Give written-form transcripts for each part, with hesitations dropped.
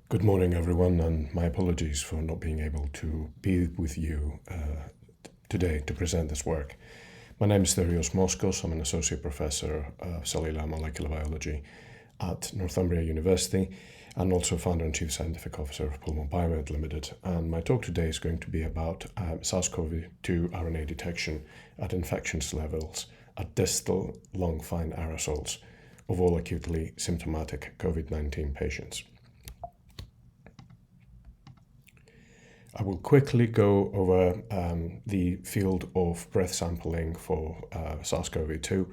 Good morning, everyone, and my apologies for not being able to be with you today to present this work. My name is Therios Moskos. I'm an associate professor of cellular molecular biology at Northumbria University and also founder and chief scientific officer of Pulmon Biomed Limited. And my talk today is going to be about SARS-CoV-2 RNA detection at infections levels at distal long fine aerosols of all acutely symptomatic COVID-19 patients. I will quickly go over the field of breath sampling for SARS-CoV-2,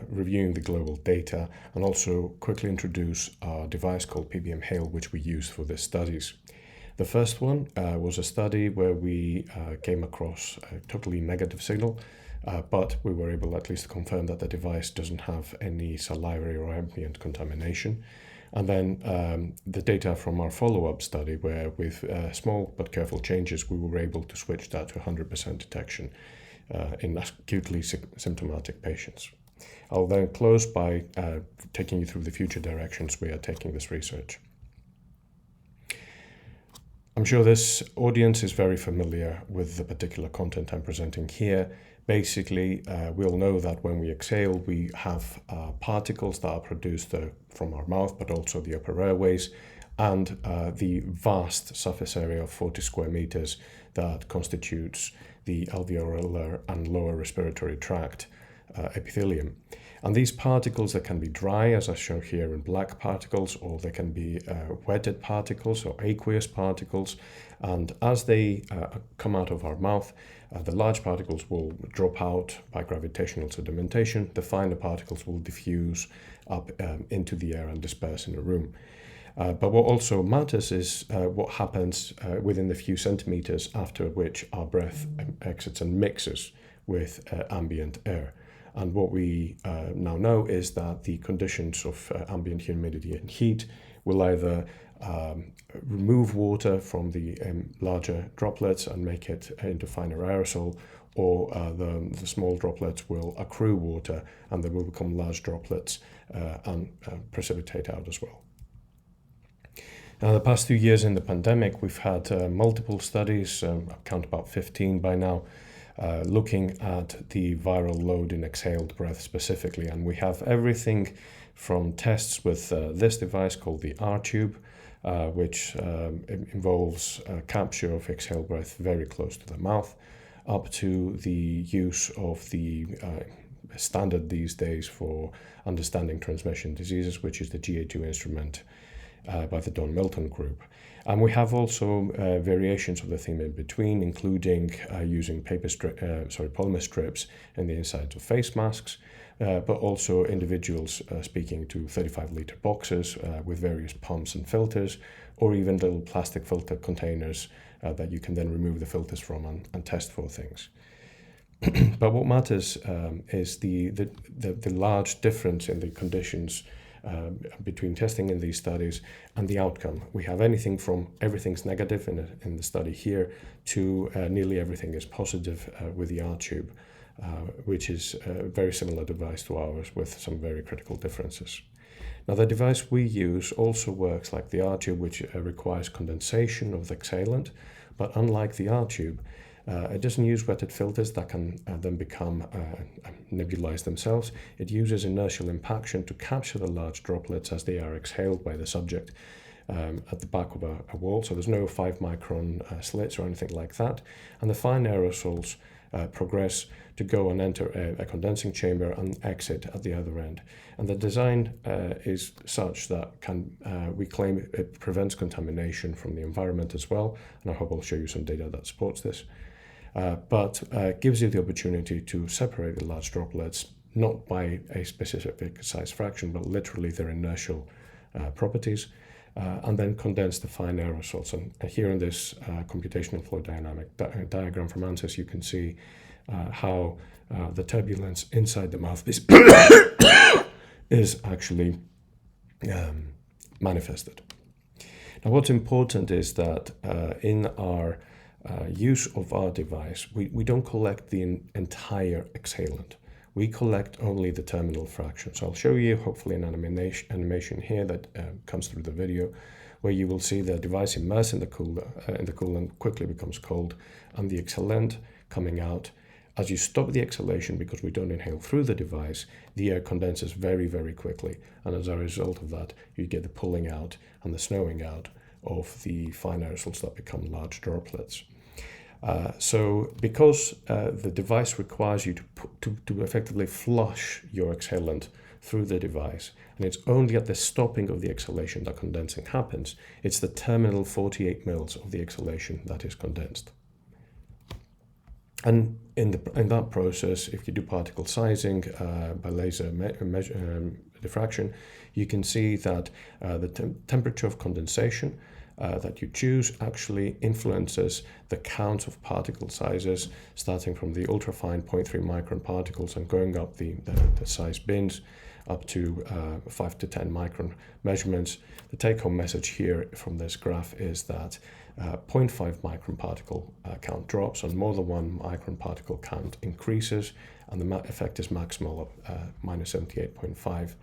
reviewing the global data, and also quickly introduce a device called PBM-HALE, which we use for these studies. The first one was a study where we came across a totally negative signal, but we were able at least to confirm that the device doesn't have any salivary or ambient contamination. And then the data from our follow-up study, where with small but careful changes, we were able to switch that to 100% detection in acutely symptomatic patients. I'll then close by taking you through the future directions we are taking this research. I'm sure this audience is very familiar with the particular content I'm presenting here. Basically, we'll know that when we exhale, we have particles that are produced from our mouth, but also the upper airways, and the vast surface area of 40 square meters that constitutes the alveolar and lower respiratory tract epithelium. And these particles that can be dry, as I show here in black particles, or they can be wetted particles or aqueous particles. And as they come out of our mouth, the large particles will drop out by gravitational sedimentation. The finer particles will diffuse up into the air and disperse in a room. But what also matters is what happens within the few centimeters after which our breath exits and mixes with ambient air. And what we now know is that the conditions of ambient humidity and heat will either remove water from the larger droplets and make it into finer aerosol, or the small droplets will accrue water and they will become large droplets and precipitate out as well. Now, the past 2 years in the pandemic, we've had multiple studies, I count about 15 by now, looking at the viral load in exhaled breath specifically. And we have everything from tests with this device called the R-tube, which involves capture of exhaled breath very close to the mouth, up to the use of the standard these days for understanding transmission diseases, which is the GA2 instrument by the Don Milton group. And we have also variations of the theme in between, including using polymer strips in the insides of face masks, but also individuals speaking to 35-liter boxes with various pumps and filters, or even little plastic filter containers that you can then remove the filters from and test for things. But what matters is the large difference in the conditions between testing in these studies and the outcome. We have anything from everything's negative in the study here to nearly everything is positive with the R-tube, which is a very similar device to ours with some very critical differences. Now, the device we use also works like the R-tube, which requires condensation of the exhalant, but unlike the R-tube, it doesn't use wetted filters that can then become nebulized themselves. It uses inertial impaction to capture the large droplets as they are exhaled by the subject at the back of a wall. So there's no 5-micron slits or anything like that. And the fine aerosols progress to go and enter a condensing chamber and exit at the other end. And the design is such that we claim it prevents contamination from the environment as well. And I hope I'll show you some data that supports this. But gives you the opportunity to separate the large droplets, not by a specific size fraction, but literally their inertial properties, and then condense the fine aerosols. And here in this computational flow dynamic diagram from ANSYS, you can see how the turbulence inside the mouthpiece is actually manifested. Now, what's important is that in our use of our device, we don't collect the entire exhalant. we collect only the terminal fraction. So I'll show you hopefully an animation here that comes through the video, where you will see the device immersed in the coolant quickly becomes cold, and the exhalant coming out. As you stop the exhalation, because we don't inhale through the device, the air condenses very, very quickly. And as a result of that, you get the pulling out and the snowing out of the fine aerosols that become large droplets. So because the device requires you to effectively flush your exhalant through the device, and it's only at the stopping of the exhalation that condensing happens, it's the terminal 48 mils of the exhalation that is condensed. And in that process, if you do particle sizing by laser diffraction, you can see that the temperature of condensation that you choose actually influences the count of particle sizes, starting from the ultrafine 0.3 micron particles and going up the size bins up to 5 to 10 micron measurements. The take-home message here from this graph is that 0.5 micron particle count drops and more than 1 micron particle count increases, and the effect is maximal of minus 78.5.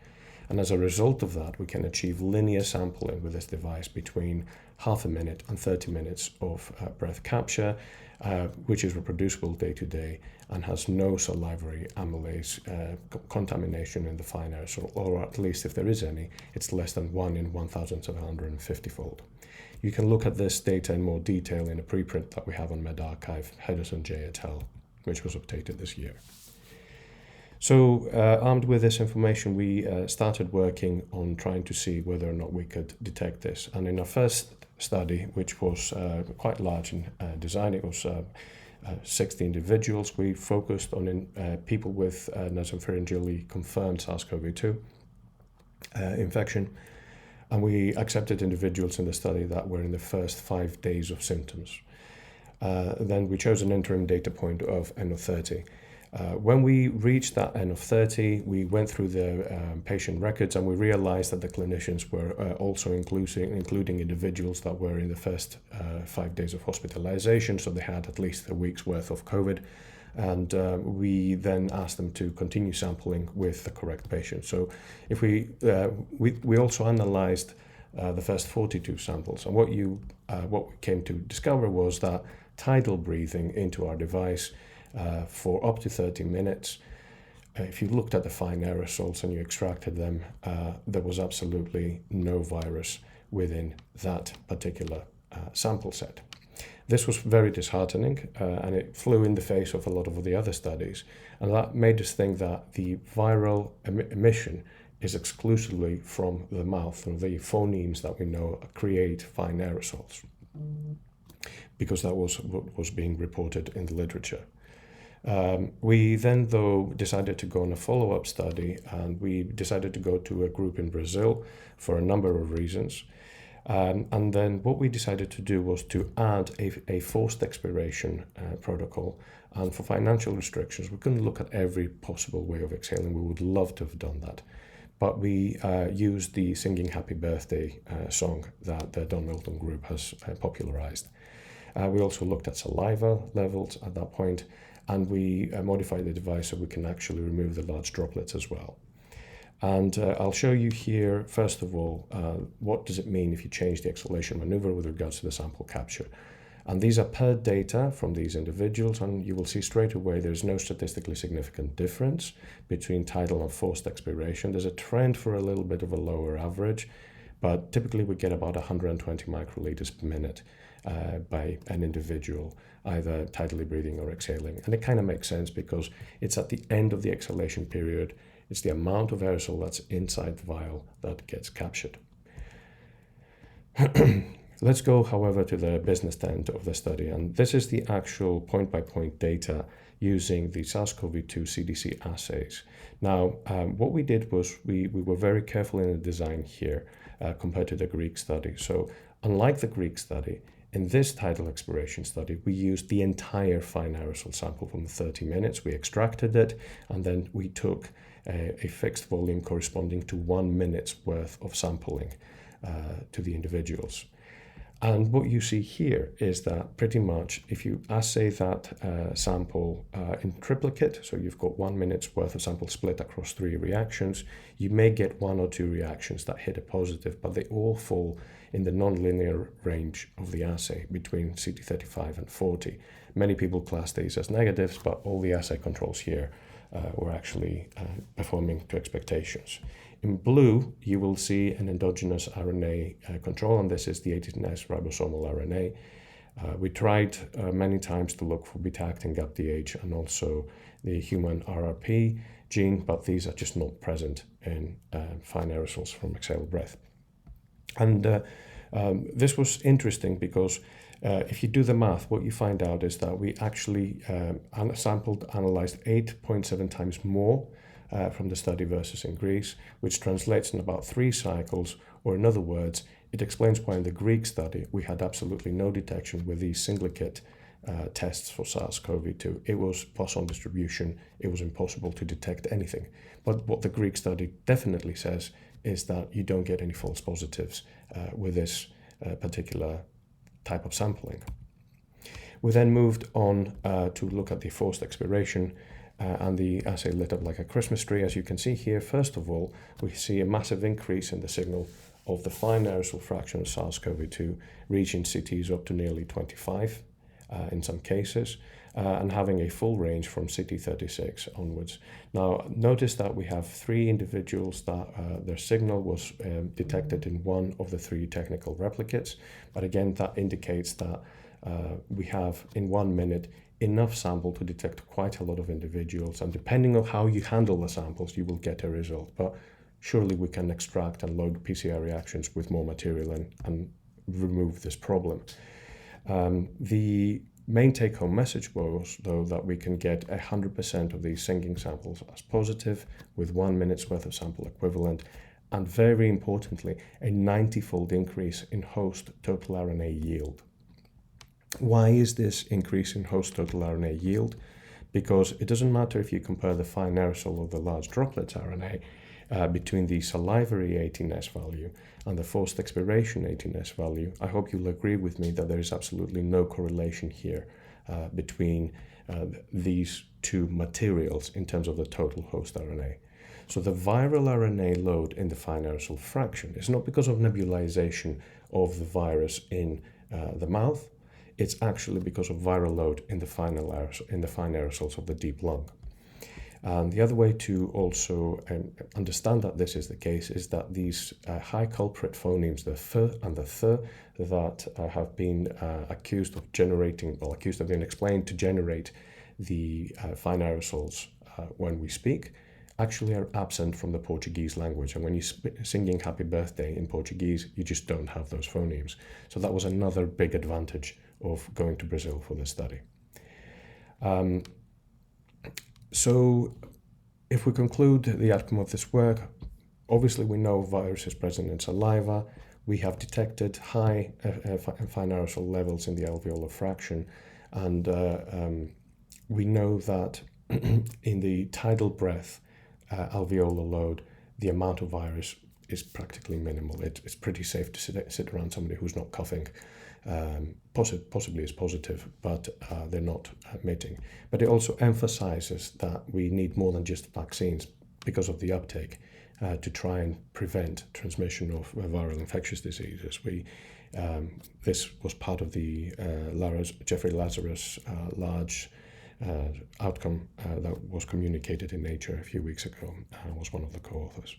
And as a result of that, we can achieve linear sampling with this device between half a minute and 30 minutes of breath capture, which is reproducible day to day and has no salivary amylase contamination in the fine aerosol, or at least if there is any, it's less than 1 in 1,750-fold. You can look at this data in more detail in a preprint that we have on medRxiv, Hedison J et al., which was updated this year. So armed with this information, we started working on trying to see whether or not we could detect this. And in our first study, which was quite large in design, it was 60 individuals. We focused on people with nasopharyngeally confirmed SARS-CoV-2 infection. And we accepted individuals in the study that were in the first 5 days of symptoms. Then we chose an interim data point of N of 30. When we reached that N of 30, we went through the patient records and we realized that the clinicians were also including individuals that were in the first 5 days of hospitalization, so they had at least a week's worth of COVID. And we then asked them to continue sampling with the correct patient. So if we also analyzed the first 42 samples, and what we came to discover was that tidal breathing into our device for up to 30 minutes, if you looked at the fine aerosols and you extracted them, there was absolutely no virus within that particular sample set. This was very disheartening, and it flew in the face of a lot of the other studies, and that made us think that the viral emission is exclusively from the mouth, or the phonemes that we know create fine aerosols, because that was what was being reported in the literature. We then, though, decided to go on a follow-up study, and we decided to go to a group in Brazil for a number of reasons. And then what we decided to do was to add a forced expiration protocol. And for financial restrictions, we couldn't look at every possible way of exhaling. We would love to have done that. But we used the Singing Happy Birthday song that the Don Milton group has popularized. We also looked at saliva levels at that point, and we modified the device so we can actually remove the large droplets as well. And I'll show you here, first of all, what does it mean if you change the exhalation maneuver with regards to the sample capture. And these are per data from these individuals, and you will see straight away there's no statistically significant difference between tidal and forced expiration. There's a trend for a little bit of a lower average, but typically we get about 120 microliters per minute by an individual, either tidally breathing or exhaling. And it kind of makes sense because it's at the end of the exhalation period. It's the amount of aerosol that's inside the vial that gets captured. Let's go, however, to the business end of the study. And this is the actual point-by-point data using the SARS-CoV-2 CDC assays. Now, what we did was we were very careful in the design here compared to the Greek study. So unlike the Greek study, in this tidal expiration study, we used the entire fine aerosol sample from the 30 minutes. We extracted it, and then we took a fixed volume corresponding to 1 minute's worth of sampling to the individuals. And what you see here is that pretty much if you assay that sample in triplicate, so you've got 1 minute's worth of sample split across 3 reactions, you may get 1 or 2 reactions that hit a positive, but they all fall in the nonlinear range of the assay between CT35 and 40. Many people class these as negatives, but all the assay controls here were actually performing to expectations. In blue, you will see an endogenous RNA control, and this is the 18S ribosomal RNA. We tried many times to look for beta-actin GAPDH and also the human RRP gene, but these are just not present in fine aerosols from exhaled breath. And this was interesting because if you do the math, what you find out is that we actually analyzed 8.7 times more from the study versus in Greece, which translates in about 3 cycles, or in other words, it explains why in the Greek study we had absolutely no detection with these singlet tests for SARS-CoV-2. It was Poisson distribution, it was impossible to detect anything. But what the Greek study definitely says is that you don't get any false positives with this particular type of sampling. We then moved on to look at the forced expiration, and the assay lit up like a Christmas tree. As you can see here, first of all, we see a massive increase in the signal of the fine aerosol fraction of SARS-CoV-2, reaching CTs up to nearly 25 in some cases, and having a full range from CT36 onwards. Now, notice that we have 3 individuals that their signal was detected in 1 of the 3 technical replicates, but again, that indicates that we have, in 1 minute, enough sample to detect quite a lot of individuals, and depending on how you handle the samples, you will get a result. But surely we can extract and load PCR reactions with more material and remove this problem. The main take-home message was, though, that we can get 100% of these singing samples as positive with 1 minute's worth of sample equivalent, and very importantly, a 90-fold increase in host total RNA yield. Why is this increase in host total RNA yield? Because it doesn't matter if you compare the fine aerosol or the large droplets RNA between the salivary 18S value and the forced expiration 18S value. I hope you'll agree with me that there is absolutely no correlation here between these 2 materials in terms of the total host RNA. So the viral RNA load in the fine aerosol fraction is not because of nebulization of the virus in the mouth. It's actually because of viral load in the fine aerosols of the deep lung. And the other way to also understand that this is the case is that these high culprit phonemes, the th and the th, that have been accused of being explained to generate the fine aerosols when we speak, actually are absent from the Portuguese language. And when you're singing Happy Birthday in Portuguese, you just don't have those phonemes. So that was another big advantage of going to Brazil for this study. So if we conclude the outcome of this work, obviously we know virus is present in saliva. We have detected high fine aerosol levels in the alveolar fraction, and we know that in the tidal breath alveolar load, the amount of virus is practically minimal. It's pretty safe to sit around somebody who's not coughing. Possibly is positive, but they're not emitting. But it also emphasizes that we need more than just vaccines because of the uptake to try and prevent transmission of viral infectious diseases. This was part of the Jeffrey Lazarus large outcome that was communicated in Nature a few weeks ago. I was one of the co-authors.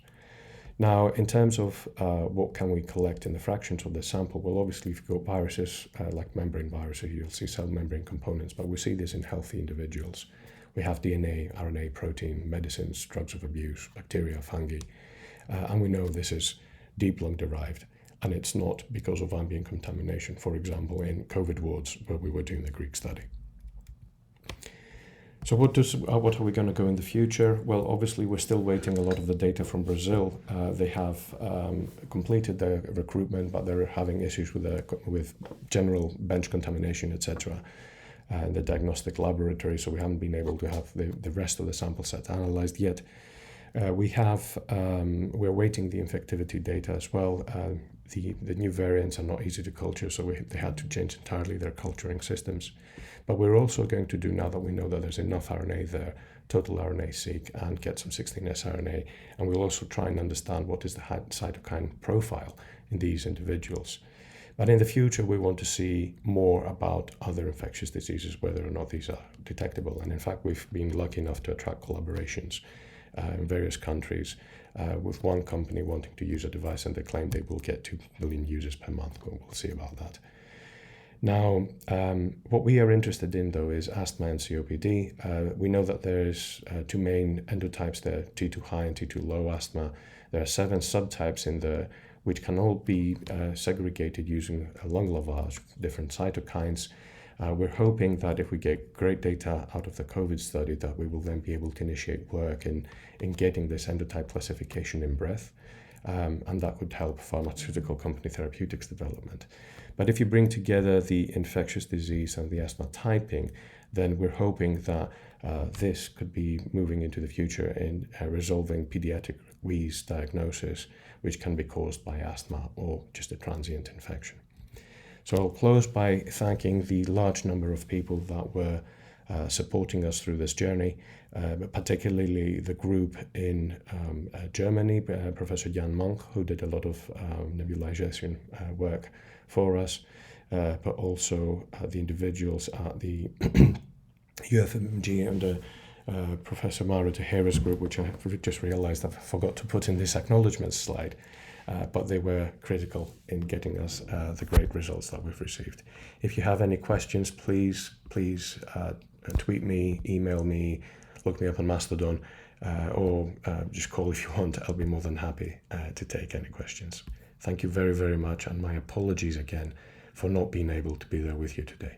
Now, in terms of what can we collect in the fractions of the sample, well, obviously, if you've got viruses like membrane viruses, you'll see cell membrane components, but we see this in healthy individuals. We have DNA, RNA, protein, medicines, drugs of abuse, bacteria, fungi, and we know this is deep lung derived, and it's not because of ambient contamination, for example, in COVID wards where we were doing the Greek study. So what are we going to go in the future? Well, obviously, we're still waiting a lot of the data from Brazil. They have completed the recruitment, but they're having issues with general bench contamination, etc. In the diagnostic laboratory, so we haven't been able to have the rest of the sample set analyzed yet. We're waiting the infectivity data as well. the new variants are not easy to culture, so they had to change entirely their culturing systems. But we're also going to do, now that we know that there's enough RNA there, total RNA-seq and get some 16S RNA, and we'll also try and understand what is the cytokine profile in these individuals. But in the future, we want to see more about other infectious diseases, whether or not these are detectable. And in fact, we've been lucky enough to attract collaborations in various countries, with one company wanting to use a device, and they claim they will get 2 million users per month. We'll see about that. Now, what we are interested in, though, is asthma and COPD. We know that there's two main endotypes there, T2 high and T2 low asthma. There are 7 subtypes in there, which can all be segregated using a lung lavage, different cytokines. We're hoping that if we get great data out of the COVID study, that we will then be able to initiate work in getting this endotype classification in breath. And that would help pharmaceutical company therapeutics development. But if you bring together the infectious disease and the asthma typing, then we're hoping that this could be moving into the future in resolving pediatric wheeze diagnosis, which can be caused by asthma or just a transient infection. So I'll close by thanking the large number of people that were supporting us through this journey, but particularly the group in Germany, Professor Jan Monk, who did a lot of nebulization work for us, but also the individuals at the UFMG and Professor Mara Tehera's group, which I just realized I forgot to put in this acknowledgement slide, but they were critical in getting us the great results that we've received. If you have any questions, please tweet me, email me, look me up on Mastodon, or just call if you want. I'll be more than happy to take any questions. Thank you very, very much, and my apologies again for not being able to be there with you today.